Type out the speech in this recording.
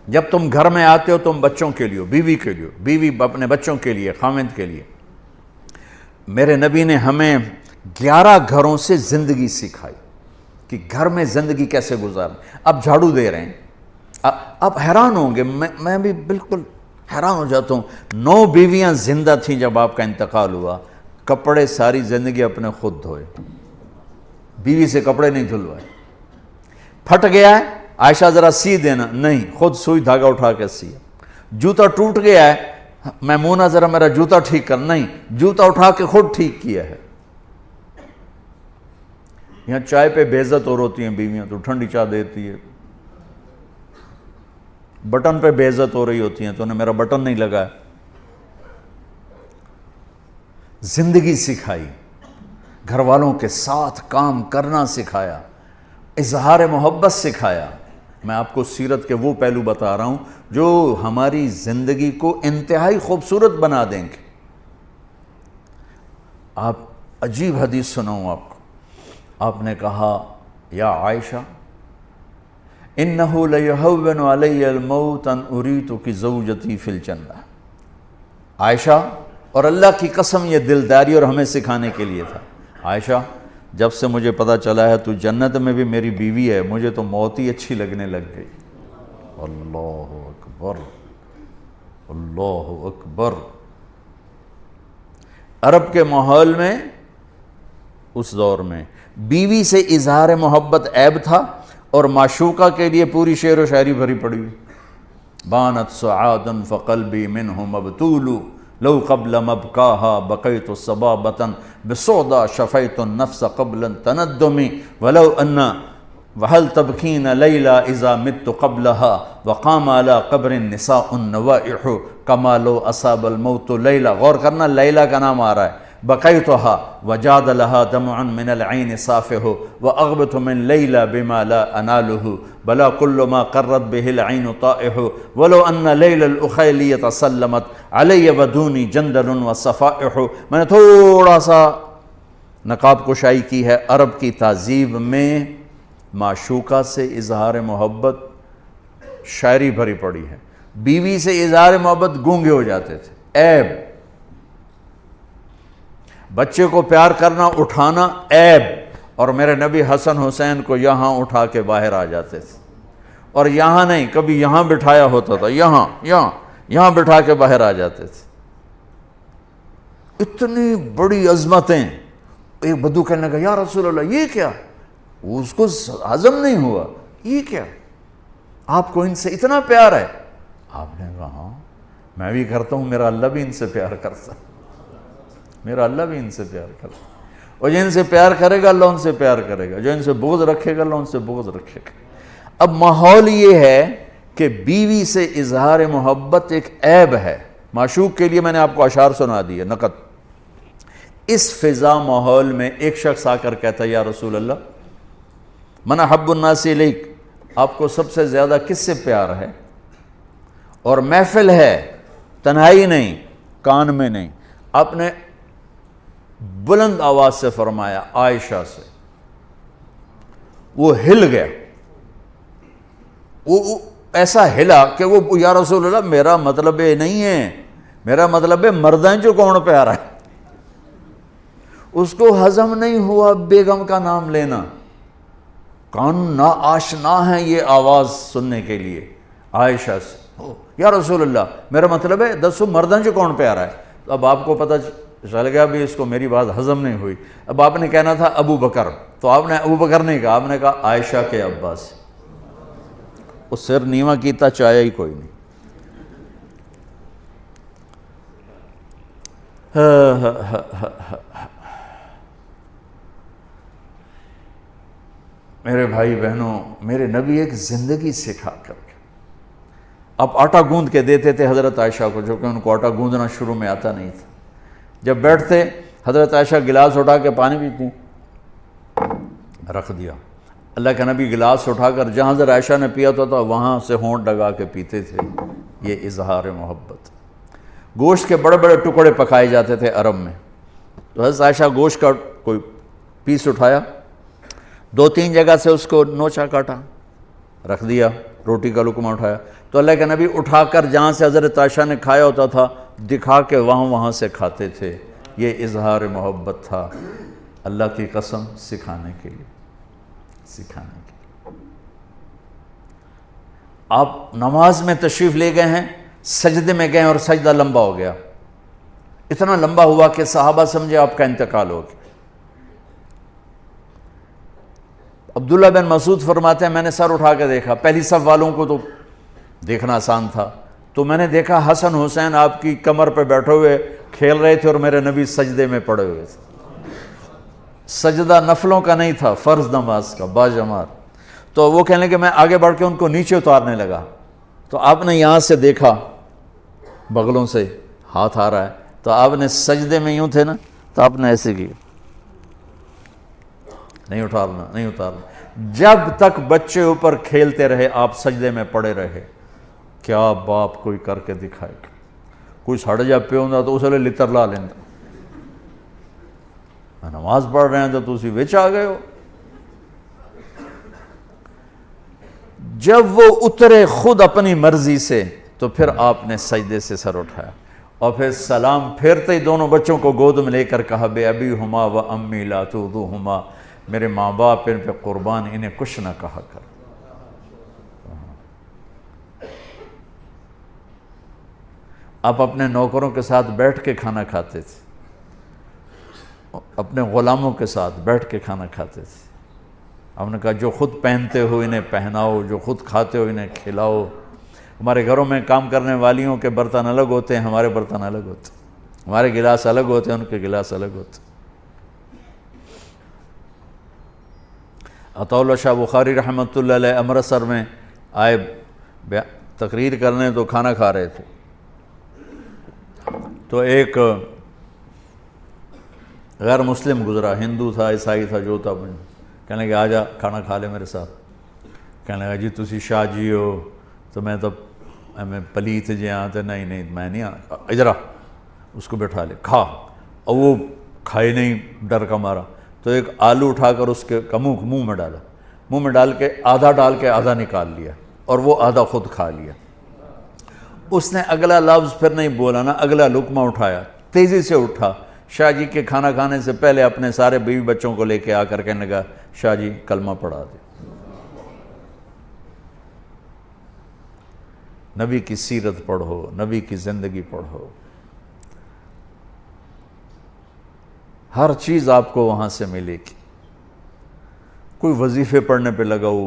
جب تم گھر میں آتے ہو تم بچوں کے لیے، بیوی کے لیے، بیوی اپنے بچوں کے لیے، خاوند کے لیے۔ میرے نبی نے ہمیں 11 گھروں سے زندگی سکھائی کہ گھر میں زندگی کیسے گزاریں۔ اب جھاڑو دے رہے ہیں، اب حیران ہوں گے، میں بھی بالکل حیران ہو جاتا ہوں۔ 9 بیویاں زندہ تھیں جب آپ کا انتقال ہوا، کپڑے ساری زندگی اپنے خود دھوئے، بیوی سے کپڑے نہیں دھلوائے۔ پھٹ گیا ہے عائشہ ذرا سی دینا، نہیں، خود سوئی دھاگا اٹھا کے سیا۔ جوتا ٹوٹ گیا ہے میمونہ ذرا میرا جوتا ٹھیک کر، نہیں، جوتا اٹھا کے خود ٹھیک کیا ہے۔ یہاں چائے پہ بے عزت اور ہوتی ہیں بیویاں، تو ٹھنڈی چائے دیتی ہے، بٹن پہ بے عزت ہو رہی ہوتی ہیں تو انہیں میرا بٹن نہیں لگا ہے۔ زندگی سکھائی، گھر والوں کے ساتھ کام کرنا سکھایا، اظہار محبت سکھایا۔ میں آپ کو سیرت کے وہ پہلو بتا رہا ہوں جو ہماری زندگی کو انتہائی خوبصورت بنا دیں گے۔ آپ عجیب حدیث سناؤں آپ کو۔ آپ نے کہا یا عائشہ انہو لیہون علی الموت ان اریتک زوجتی فی الجنہ۔ عائشہ، اور اللہ کی قسم یہ دلداری اور ہمیں سکھانے کے لیے تھا، عائشہ جب سے مجھے پتا چلا ہے تو جنت میں بھی میری بیوی ہے، مجھے تو موت ہی اچھی لگنے لگ گئی۔ اللہ اکبر، اللہ اکبر۔ عرب کے ماحول میں اس دور میں بیوی سے اظہار محبت عیب تھا، اور معشوقہ کے لیے پوری شعر و شاعری بھری پڑی ہوئی۔ بانت سعادا فقلبی منہ مبتول لو قبل مبکاها بقیت صبابتا بسودا شفیت النفس قبل تندمی ولو ان وهل تبکین لیلا اذا مت قبلها وقام على قبر النساء النوائح کما لو اصاب الموت لیلا۔ غور کرنا، لیلا کا نام آ رہا ہے۔ بقیتها وجاد لها دمع من العین صافح واغبت من لیلا بما لا اناله بلا كل ما قرت به العین طائح ولو ان لیل الاخیلیة سلمت علی ودونی جندل وصفائح۔ میں نے تھوڑا سا نقاب کشائی کی ہے۔ عرب کی تہذیب میں معشوقہ سے اظہار محبت شاعری بھری پڑی ہے۔ بیوی سے اظہار محبت گونگے ہو جاتے تھے، عیب۔ بچے کو پیار کرنا، اٹھانا، عیب۔ اور میرے نبی حسن حسین کو یہاں اٹھا کے باہر آ جاتے تھے، اور یہاں نہیں، کبھی یہاں بٹھایا ہوتا تھا، یہاں بٹھا کے باہر آ جاتے تھے۔ اتنی بڑی عظمتیں۔ ایک بدو کہنے لگا یا رسول اللہ یہ کیا؟ اس کو ہضم نہیں ہوا، یہ کیا؟ آپ کو ان سے اتنا پیار ہے؟ آپ نے کہا ہاں میں بھی کرتا ہوں، میرا اللہ بھی ان سے پیار کرتا، میرا اللہ بھی ان سے پیار کرتا، اور جو ان سے پیار کرے گا اللہ ان سے پیار کرے گا، جو ان سے بغض رکھے گا اللہ ان سے بغض رکھے گا۔ اب ماحول یہ ہے کہ بیوی سے اظہار محبت ایک عیب ہے۔ معشوق کے لیے میں نے آپ کو اشعار سنا دی ہے، نقد۔ اس فضا ماحول میں ایک شخص آ کر کہتا ہے یا رسول اللہ من احب الناس الیک، آپ کو سب سے زیادہ کس سے پیار ہے؟ اور محفل ہے، تنہائی نہیں، کان میں نہیں۔ آپ نے بلند آواز سے فرمایا عائشہ سے۔ وہ ہل گیا، وہ ایسا ہلا کہ وہ یا رسول اللہ میرا مطلب یہ نہیں ہے، میرا مطلب ہے مردیں جو کون پیارا ہے۔ اس کو ہضم نہیں ہوا بیگم کا نام لینا، کان نا آشنا ہے یہ آواز سننے کے لیے۔ عائشہ سے یا رسول اللہ میرا مطلب ہے دسو مردیں جو کون پیارا ہے۔ تو اب آپ کو پتہ چل گیا بھی اس کو میری بات ہضم نہیں ہوئی۔ اب آپ نے کہنا تھا ابو بکر، تو آپ نے ابو بکر نہیں کہا، آپ نے کہا عائشہ کے ابا سے۔ اس سر نیواں کیتا چاہیا ہی کوئی نہیں۔ میرے بھائی بہنوں، میرے نبی ایک زندگی سکھا کر کے اب آٹا گوندھ کے دیتے تھے حضرت عائشہ کو، جو کہ ان کو آٹا گوندھنا شروع میں آتا نہیں تھا۔ جب بیٹھتے حضرت عائشہ گلاس اٹھا کے پانی پیتی، رکھ دیا۔ اللہ کا نبی گلاس اٹھا کر جہاں حضرت عائشہ نے پیا تھا وہاں سے ہونٹ لگا کے پیتے تھے۔ یہ اظہار محبت۔ گوشت کے بڑے بڑے ٹکڑے پکائے جاتے تھے عرب میں، تو حضرت عائشہ گوشت کا کوئی پیس اٹھایا، 2-3 جگہ سے اس کو نوچا کاٹا، رکھ دیا روٹی کا لقمہ اٹھایا تو اللہ کے نبی اٹھا کر جہاں سے حضرت عائشہ نے کھایا ہوتا تھا دکھا کے وہاں سے کھاتے تھے. یہ اظہار محبت تھا اللہ کی قسم سکھانے کے لیے. آپ نماز میں تشریف لے گئے ہیں, سجدے میں گئے اور سجدہ لمبا ہو گیا, اتنا لمبا ہوا کہ صحابہ سمجھے آپ کا انتقال ہو گیا. عبداللہ بن مسعود فرماتے ہیں میں نے سر اٹھا کے دیکھا, پہلی صف والوں کو تو دیکھنا آسان تھا, تو میں نے دیکھا حسن حسین آپ کی کمر پہ بیٹھے ہوئے کھیل رہے تھے اور میرے نبی سجدے میں پڑے ہوئے تھے. سجدہ نفلوں کا نہیں تھا, فرض نماز کا باجماعت. تو وہ کہنے کہ میں آگے بڑھ کے ان کو نیچے اتارنے لگا, تو آپ نے یہاں سے دیکھا بغلوں سے ہاتھ آ رہا ہے, تو آپ نے سجدے میں یوں تھے نا, تو آپ نے ایسے کیا, نہیں اتارنا. جب تک بچے اوپر کھیلتے رہے آپ سجدے میں پڑے رہے. کیا باپ کوئی کر کے دکھائے, کوئی سڑ جا پہ ہوں تو اسے لطر لا لینا, نماز پڑھ رہے ہیں تو تسی وچ آ گئے ہو. جب وہ اترے خود اپنی مرضی سے تو پھر آپ نے سجدے سے سر اٹھایا اور پھر سلام پھیرتے ہی دونوں بچوں کو گود میں لے کر کہا بے ابی ہما و امی لا تؤذوہما, میرے ماں باپ ان پہ قربان, انہیں کچھ نہ کہا کر. آپ اپنے نوکروں کے ساتھ بیٹھ کے کھانا کھاتے تھے, اپنے غلاموں کے ساتھ بیٹھ کے کھانا کھاتے تھے. ہم نے کہا جو خود پہنتے ہو انہیں پہناؤ, جو خود کھاتے ہو انہیں کھلاؤ. ہمارے گھروں میں کام کرنے والیوں کے برتن الگ ہوتے ہیں, ہمارے برتن الگ ہوتے ہیں, ہمارے گلاس الگ ہوتے ہیں, ان کے گلاس الگ ہوتے ہیں. عطا اللہ شاہ بخاری رحمۃ اللہ علیہ امرتسر میں آئے تقریر کرنے, تو کھانا کھا رہے تھے, تو ایک غیر مسلم گزرا, ہندو تھا عیسائی تھا جو تھا, کہنے لگا آجا کھانا کھا لے میرے ساتھ. کہنے لگا جی تسی شاہ جی ہو, تو میں تو میں پلیت جی ہاں, تو نہیں میں نہیں آنا, ادھر آ, اس کو بٹھا لے کھا. اور وہ کھائے نہیں ڈر کا مارا, تو ایک آلو اٹھا کر اس کے منہ میں ڈالا, منہ میں ڈال کے آدھا نکال لیا اور وہ آدھا خود کھا لیا. اس نے اگلا لفظ پھر نہیں بولا نا, اگلا لقمہ اٹھایا, تیزی سے اٹھا, شاہ جی کے کھانا کھانے سے پہلے اپنے سارے بیوی بچوں کو لے کے آ کر کہنے لگا شاہ جی کلمہ پڑھا دے. نبی کی سیرت پڑھو, نبی کی زندگی پڑھو, ہر چیز آپ کو وہاں سے ملے گی. کوئی وظیفے پڑھنے پہ لگا ہوا